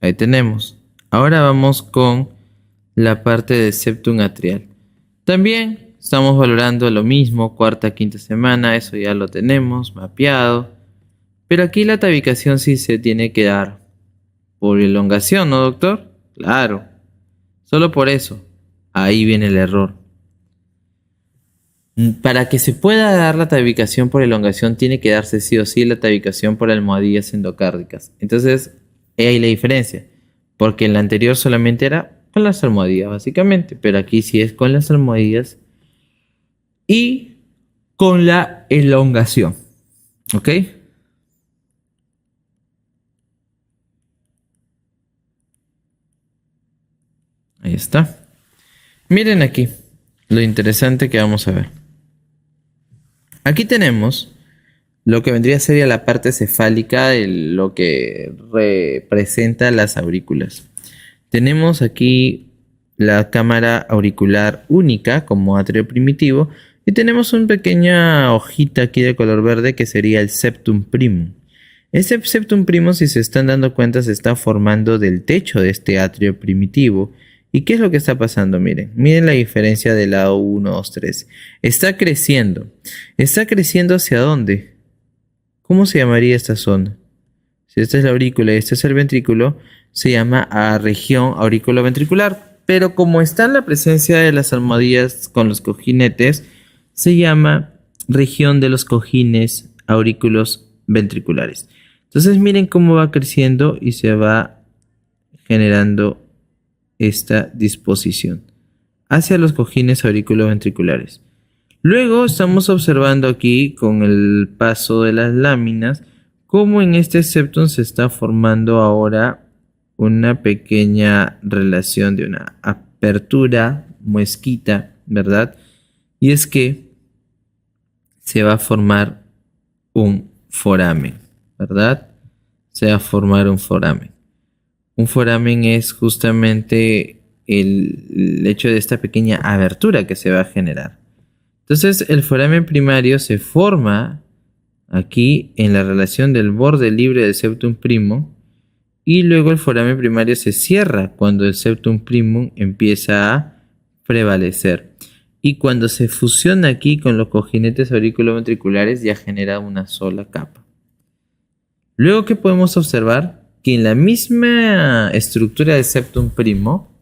Ahí tenemos. Ahora vamos con la parte del septum atrial. También estamos valorando lo mismo, cuarta, quinta semana, eso ya lo tenemos mapeado. Pero aquí la tabicación sí se tiene que dar por elongación, ¿no, doctor? Claro. Solo por eso. Ahí viene el error. Para que se pueda dar la tabicación por elongación, tiene que darse sí o sí la tabicación por almohadillas endocárdicas. Entonces, ahí la diferencia. Porque en la anterior solamente era con las almohadillas, básicamente. Pero aquí sí es con las almohadillas y con la elongación. ¿Ok? Ahí está. Miren aquí lo interesante que vamos a ver. Aquí tenemos lo que vendría a ser ya la parte cefálica de lo que representa las aurículas. Tenemos aquí la cámara auricular única como atrio primitivo y tenemos una pequeña hojita aquí de color verde que sería el septum primum. Este septum primum, si se están dando cuenta, se está formando del techo de este atrio primitivo. ¿Y qué es lo que está pasando? Miren la diferencia del lado 1, 2, 3. Está creciendo. ¿Está creciendo hacia dónde? ¿Cómo se llamaría esta zona? Si esta es la aurícula y este es el ventrículo, se llama región auriculoventricular. Pero como está en la presencia de las almohadillas con los cojinetes, se llama región de los cojines aurículos ventriculares. Entonces miren cómo va creciendo y se va generando esta disposición hacia los cojines auriculoventriculares. Luego estamos observando aquí con el paso de las láminas cómo en este septum se está formando ahora una pequeña relación de una apertura muesquita, ¿verdad? Y es que se va a formar un foramen, ¿verdad? Se va a formar un foramen. Un foramen es justamente el hecho de esta pequeña abertura que se va a generar. Entonces el foramen primario se forma aquí en la relación del borde libre del septum primum y luego el foramen primario se cierra cuando el septum primum empieza a prevalecer. Y cuando se fusiona aquí con los cojinetes auriculoventriculares ya genera una sola capa. Luego, ¿qué podemos observar? Que en la misma estructura del septum primo,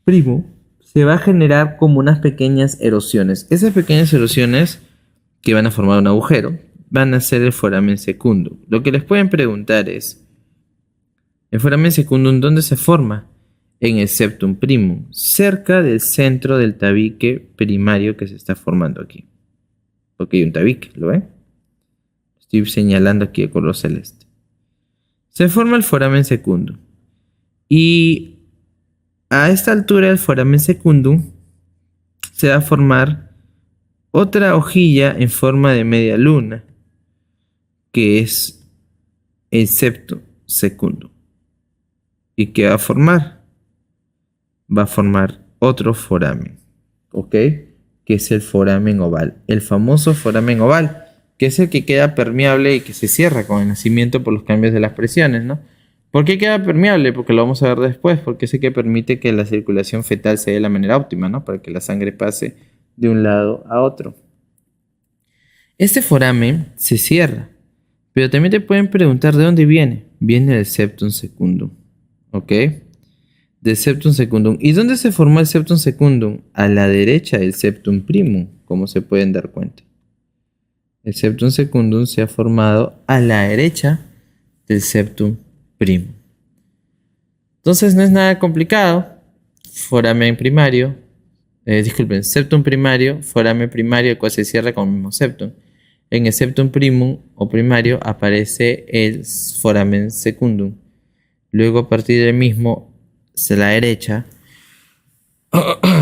primo, se va a generar como unas pequeñas erosiones. Esas pequeñas erosiones que van a formar un agujero van a ser el foramen secundum. Lo que les pueden preguntar es, ¿el foramen secundum dónde se forma? En el septum primum, cerca del centro del tabique primario que se está formando aquí. Porque hay un tabique, ¿lo ven? Estoy señalando aquí de color celeste. Se forma el foramen secundum. Y a esta altura del foramen secundum se va a formar otra hojilla en forma de media luna, que es el septum secundum. ¿Y qué va a formar? Va a formar otro foramen, ¿ok? Que es el foramen oval, el famoso foramen oval, que es el que queda permeable y que se cierra con el nacimiento por los cambios de las presiones, ¿no? ¿Por qué queda permeable? Porque lo vamos a ver después, porque es el que permite que la circulación fetal se dé de la manera óptima, ¿no? Para que la sangre pase de un lado a otro. Este foramen se cierra, pero también te pueden preguntar de dónde viene. Viene del septum secundum, ¿ok? Del septum secundum. ¿Y dónde se formó el septum secundum? A la derecha del septum primum, como se pueden dar cuenta. El septum secundum se ha formado a la derecha del septum primum. Entonces no es nada complicado. Foramen primario, septum primario, foramen primario, el cual se cierra con el mismo septum. En el septum primum o primario aparece el foramen secundum. Luego a partir del mismo, hacia la derecha,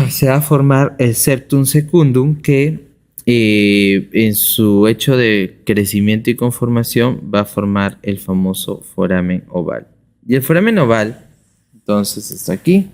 se va a formar el septum secundum que en su hecho de crecimiento y conformación va a formar el famoso foramen oval. Y el foramen oval, entonces está aquí.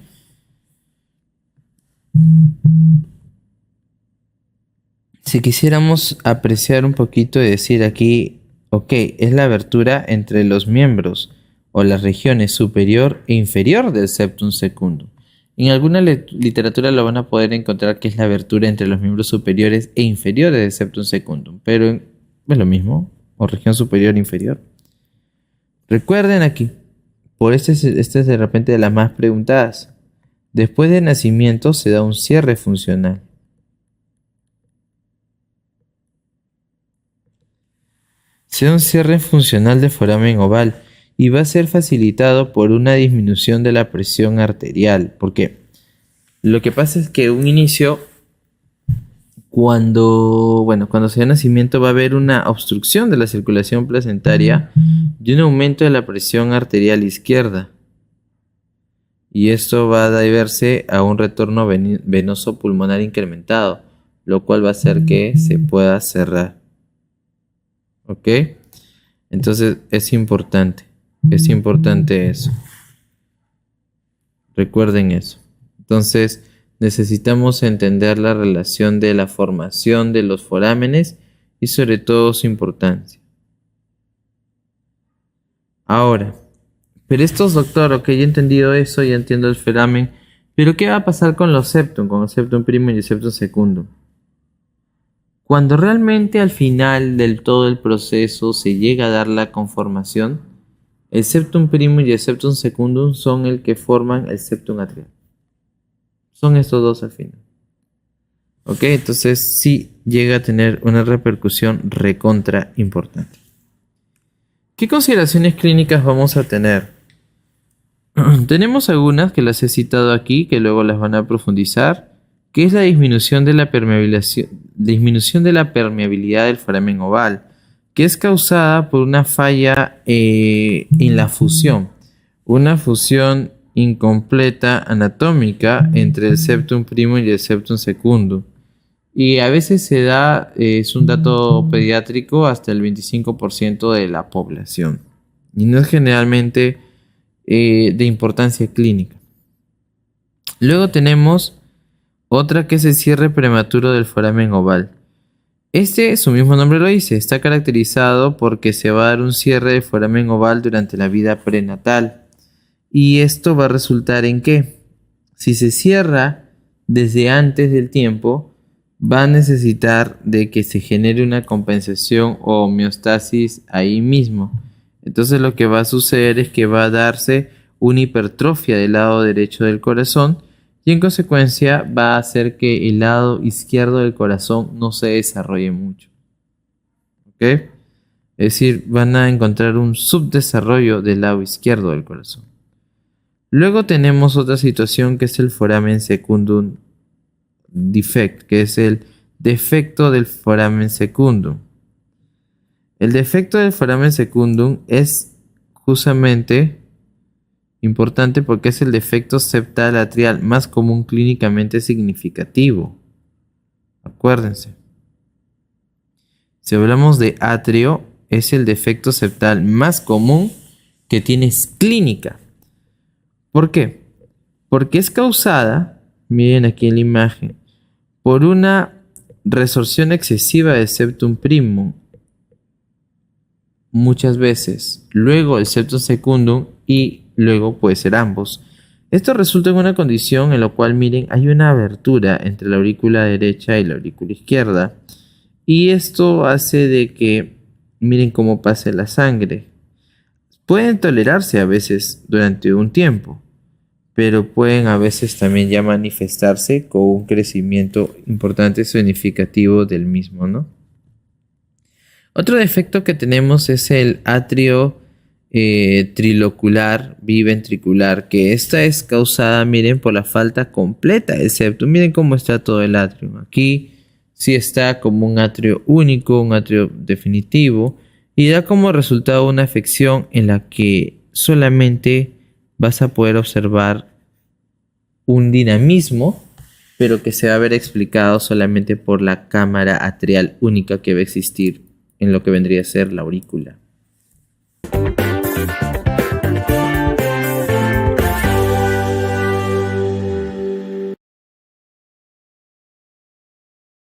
Si quisiéramos apreciar un poquito y decir aquí, Ok, es la abertura entre los miembros o las regiones superior e inferior del septum secundum. En alguna literatura lo van a poder encontrar que es la abertura entre los miembros superiores e inferiores del septum secundum, pero es lo mismo, o región superior e inferior. Recuerden aquí, por este es de repente de las más preguntadas. Después del nacimiento se da un cierre funcional. Se da un cierre funcional de foramen oval y va a ser facilitado por una disminución de la presión arterial, porque lo que pasa es que un inicio, cuando se da nacimiento, va a haber una obstrucción de la circulación placentaria y un aumento de la presión arterial izquierda. Y esto va a deberse a un retorno venoso pulmonar incrementado, lo cual va a hacer que se pueda cerrar. ¿Ok? Entonces es importante eso. Recuerden eso. Entonces necesitamos entender la relación de la formación de los forámenes y sobre todo su importancia. Ahora, pero estos, doctor, ok, ya he entendido eso, ya entiendo el foramen, pero ¿qué va a pasar con los septum, con el septum primum y el septum secundum? Cuando realmente al final del todo el proceso se llega a dar la conformación, el septum primum y el septum secundum son el que forman el septum atrial. Son estos dos al final. Ok, entonces sí llega a tener una repercusión recontra importante. ¿Qué consideraciones clínicas vamos a tener? Tenemos algunas que las he citado aquí, que luego las van a profundizar, que es la disminución de la permeabilidad del foramen oval, que es causada por una falla en la fusión, una fusión incompleta anatómica entre el septum primum y el septum secundum. Y a veces se da, es un dato pediátrico, hasta el 25% de la población. Y no es generalmente de importancia clínica. Luego tenemos otra que es el cierre prematuro del foramen oval. Su mismo nombre lo dice, está caracterizado porque se va a dar un cierre del foramen oval durante la vida prenatal. Y esto va a resultar en que, si se cierra desde antes del tiempo, va a necesitar de que se genere una compensación o homeostasis ahí mismo. Entonces lo que va a suceder es que va a darse una hipertrofia del lado derecho del corazón y en consecuencia va a hacer que el lado izquierdo del corazón no se desarrolle mucho. ¿Ok? Es decir, van a encontrar un subdesarrollo del lado izquierdo del corazón. Luego tenemos otra situación que es el foramen secundum defect, que es el defecto del foramen secundum. El defecto del foramen secundum es justamente importante porque es el defecto septal atrial más común clínicamente significativo. Acuérdense. Si hablamos de atrio, es el defecto septal más común que tienes clínica. ¿Por qué? Porque es causada, miren aquí en la imagen, por una resorción excesiva del septum primum, muchas veces, luego el septum secundum y luego puede ser ambos. Esto resulta en una condición en la cual, miren, hay una abertura entre la aurícula derecha y la aurícula izquierda y esto hace de que, miren cómo pasa la sangre. Pueden tolerarse a veces durante un tiempo, pero pueden a veces también ya manifestarse con un crecimiento importante significativo del mismo, ¿no? Otro defecto que tenemos es el atrio trilocular biventricular, que esta es causada, miren, por la falta completa del septum. Miren cómo está todo el atrio. Aquí sí está como un atrio único, un atrio definitivo, y da como resultado una afección en la que solamente vas a poder observar un dinamismo, pero que se va a ver explicado solamente por la cámara atrial única que va a existir en lo que vendría a ser la aurícula.